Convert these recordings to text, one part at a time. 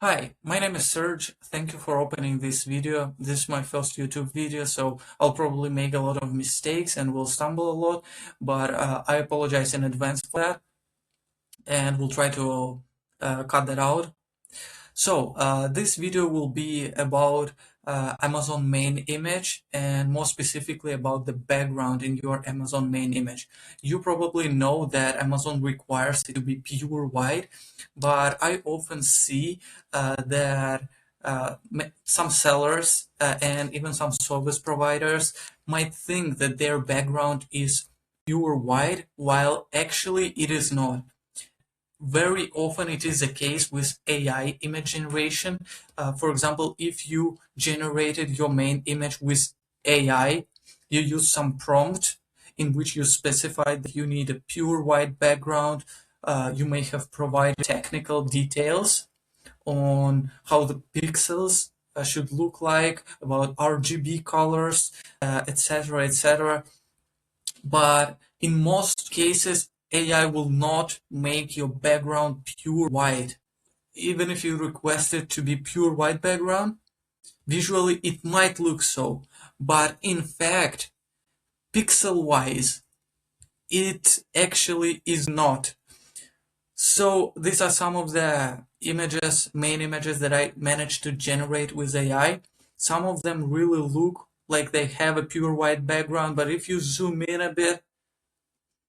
Hi, my name is Serge. Thank you for opening this video. This is my first YouTube video, so I'll probably make a lot of mistakes and will stumble a lot, but I apologize in advance for that, and we'll try to cut that out. So this video will be about Amazon main image and more specifically about the background in your Amazon main image. You probably know that Amazon requires it to be pure white, but I often see that some sellers and even some service providers might think that their background is pure white, while actually it is not. Very often it is the case with AI image generation. For example, if you generated your main image with AI, you use some prompt in which you specified that you need a pure white background. You may have provided technical details on how the pixels should look like, about RGB colors, etc., etc. But in most cases, AI will not make your background pure white. Even if you request it to be pure white background, visually it might look so, but in fact, pixel-wise, it actually is not. So these are some of the main images that I managed to generate with AI. Some of them really look like they have a pure white background, but if you zoom in a bit,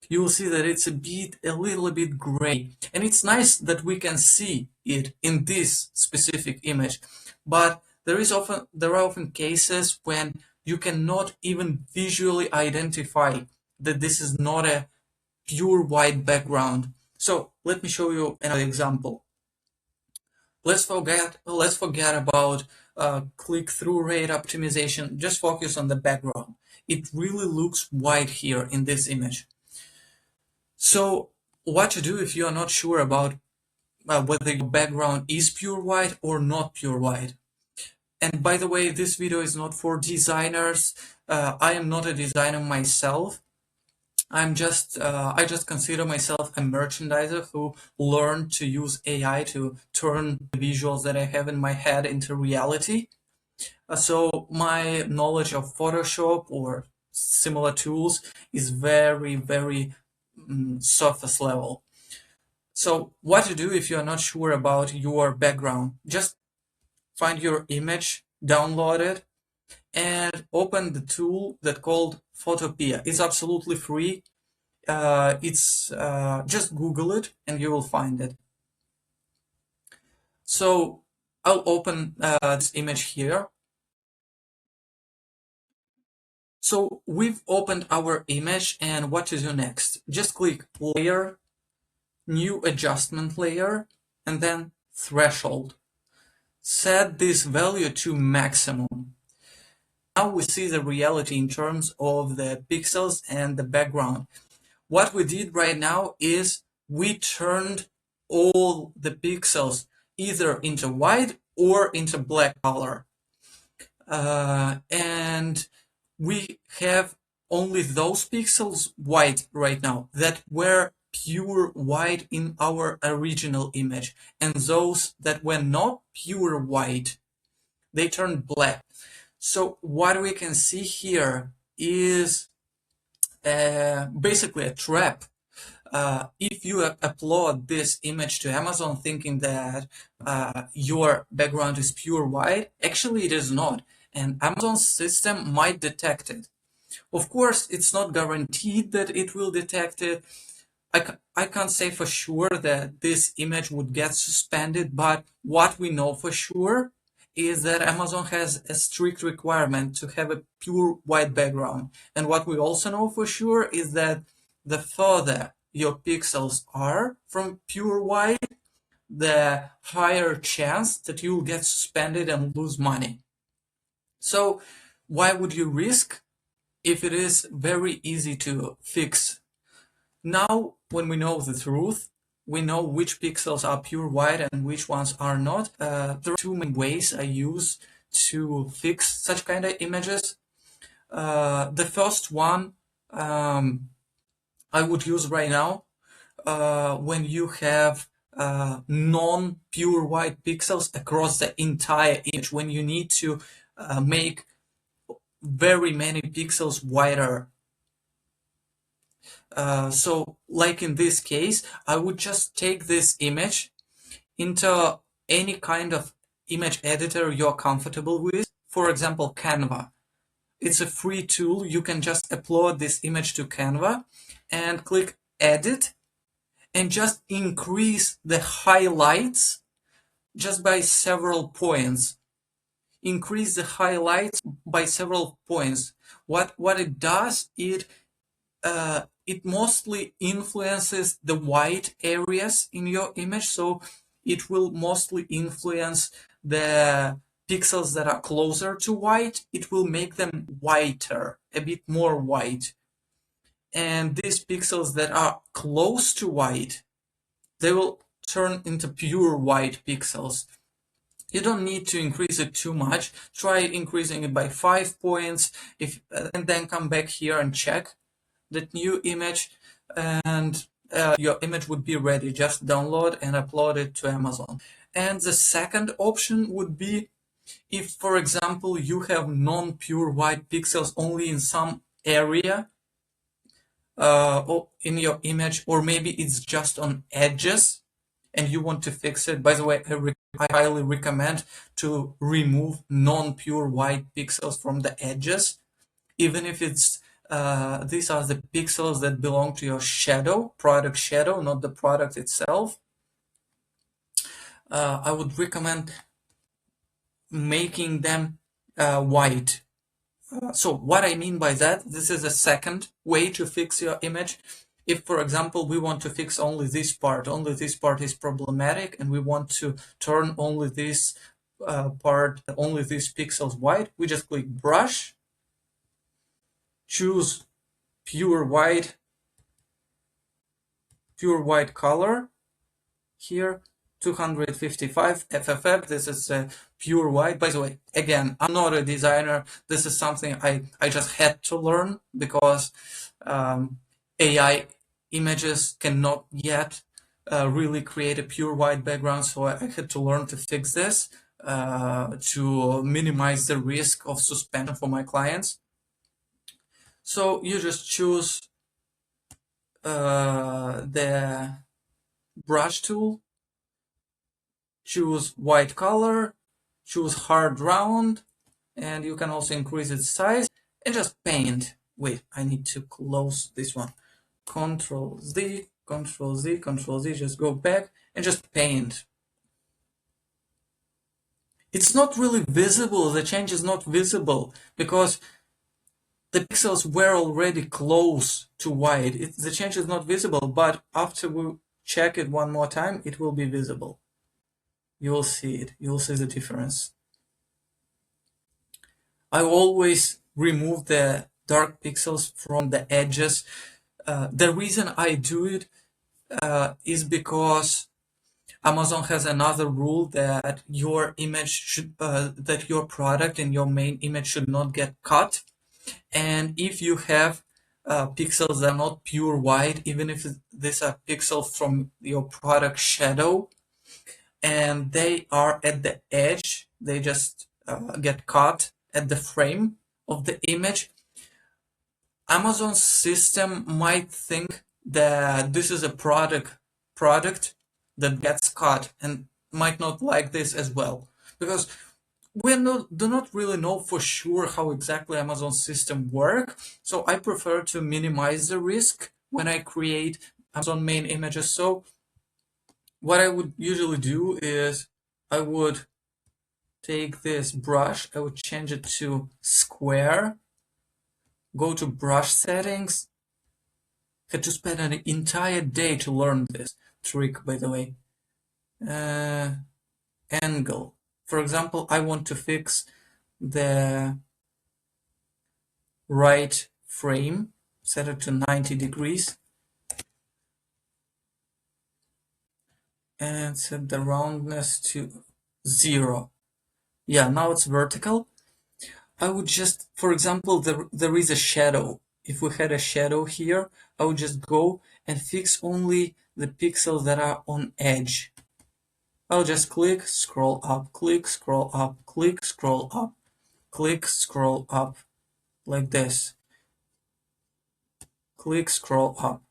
you will see that it's a little bit gray. And it's nice that we can see it in this specific image. But there are often cases when you cannot even visually identify that this is not a pure white background. So let me show you another example. Let's forget about click-through rate optimization. Just focus on the background. It really looks white here in this image. So what to do if you are not sure about whether your background is pure white or not pure white. And by the way, this video is not for designers. I am not a designer myself. I just consider myself a merchandiser who learned to use AI to turn the visuals that I have in my head into reality. So my knowledge of Photoshop or similar tools is very, very surface level. So what to do if you're not sure about your background? Just find your image, download it, and open the tool that called Photopea. It's absolutely free. It's just Google it and you will find it. So I'll open this image here. So we've opened our image, and what to do next? Just click Layer, New Adjustment Layer, and then Threshold. Set this value to maximum. Now we see the reality in terms of the pixels and the background. What we did right now is we turned all the pixels either into white or into black color. And we have only those pixels white right now that were pure white in our original image, and those that were not pure white, they turned black. So what we can see here is basically a trap. If you upload this image to Amazon thinking that your background is pure white, actually it is not, and Amazon's system might detect it. Of course, it's not guaranteed that it will detect it. I can't say for sure that this image would get suspended, but what we know for sure is that Amazon has a strict requirement to have a pure white background. And what we also know for sure is that the further your pixels are from pure white, the higher chance that you'll get suspended and lose money. So why would you risk if it is very easy to fix? Now, when we know the truth, we know which pixels are pure white and which ones are not. There are two main ways I use to fix such kind of images. The first one I would use right now when you have non-pure white pixels across the entire image when you need to make very many pixels whiter. So like in this case, I would just take this image into any kind of image editor you're comfortable with. For example, Canva. It's a free tool. You can just upload this image to Canva and click edit and just increase the highlights just by several points. Increase the highlights by several points. What it does, it mostly influences the white areas in your image, so it will mostly influence the pixels that are closer to white. It will make them whiter, a bit more white. And these pixels that are close to white, they will turn into pure white pixels. You don't need to increase it too much. Try increasing it by 5 points, and then come back here and check that new image, and your image would be ready. Just download and upload it to Amazon. And the second option would be if, for example, you have non-pure white pixels only in some area in your image, or maybe it's just on edges and you want to fix it. By the way, I highly recommend to remove non-pure white pixels from the edges, even if it's these are the pixels that belong to your shadow, product shadow, not the product itself. I would recommend making them white. So what I mean by that, this is a second way to fix your image. If, for example, we want to fix only this part is problematic, and we want to turn only this part, only these pixels white, we just click brush, choose pure white color here, 255 FFF. This is pure white. By the way, again, I'm not a designer. This is something I just had to learn because AI images cannot yet really create a pure white background. So I had to learn to fix this to minimize the risk of suspension for my clients. So you just choose the brush tool, choose white color, choose hard round, and you can also increase its size and just paint. Wait, I need to close this one. Control Z, Control Z, Control Z, just go back and just paint. It's not really visible, the change is not visible because the pixels were already close to white. The change is not visible, but after we check it one more time, it will be visible. You will see it. You will see the difference. I always remove the dark pixels from the edges. The reason I do it is because Amazon has another rule that your image should, that your product and your main image should not get cut. And if you have pixels that are not pure white, even if these are pixels from your product shadow, and they are at the edge, they just get caught at the frame of the image, Amazon's system might think that this is a product that gets caught and might not like this as well, because we do not really know for sure how exactly Amazon's system work. So I prefer to minimize the risk when I create Amazon main images. So what I would usually do is I would take this brush, I would change it to square, go to brush settings. Had to spend an entire day to learn this trick, by the way. Angle. For example, I want to fix the right frame, set it to 90 degrees, and set the roundness to 0. Yeah, now it's vertical. I would just, for example, there is a shadow. If we had a shadow here, I would just go and fix only the pixels that are on edge. I'll just click, scroll up, click, scroll up, click, scroll up, click, scroll up, like this. Click, scroll up.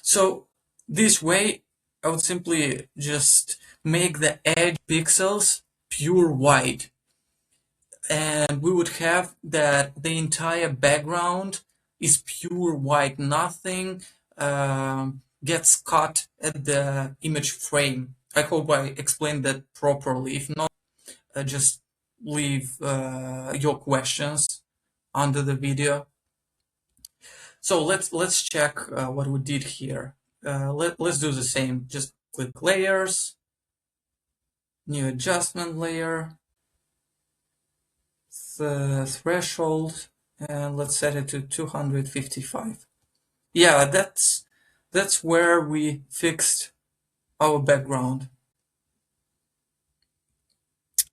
So this way, I would simply just make the edge pixels pure white. And we would have that the entire background is pure white. Nothing gets cut at the image frame. I hope I explained that properly. If not, just leave your questions under the video. So let's check what we did here. Let's do the same. Just click layers, new adjustment layer, threshold, and let's set it to 255. Yeah, that's where we fixed our background.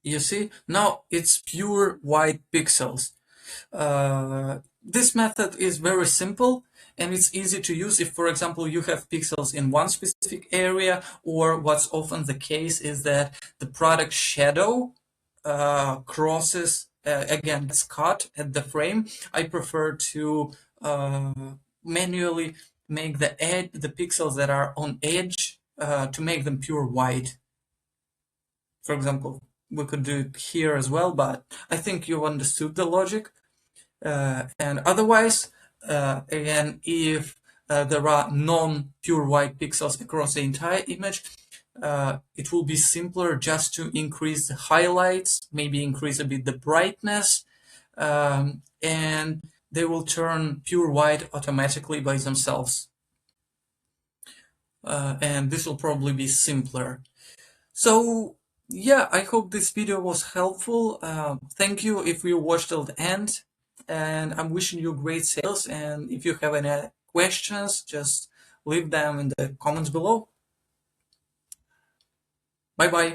You see, now it's pure white pixels. This method is very simple and it's easy to use if, for example, you have pixels in one specific area, or what's often the case is that the product shadow crosses, again, it's cut at the frame. I prefer to manually make the pixels that are on edge to make them pure white. For example, we could do it here as well, but I think you understood the logic. And otherwise, again, if there are non-pure white pixels across the entire image, it will be simpler just to increase the highlights, maybe increase a bit the brightness, and they will turn pure white automatically by themselves. And this will probably be simpler. So yeah, I hope this video was helpful. Thank you if you watched till the end, and I'm wishing you great sales. And if you have any questions, just leave them in the comments below. Bye bye.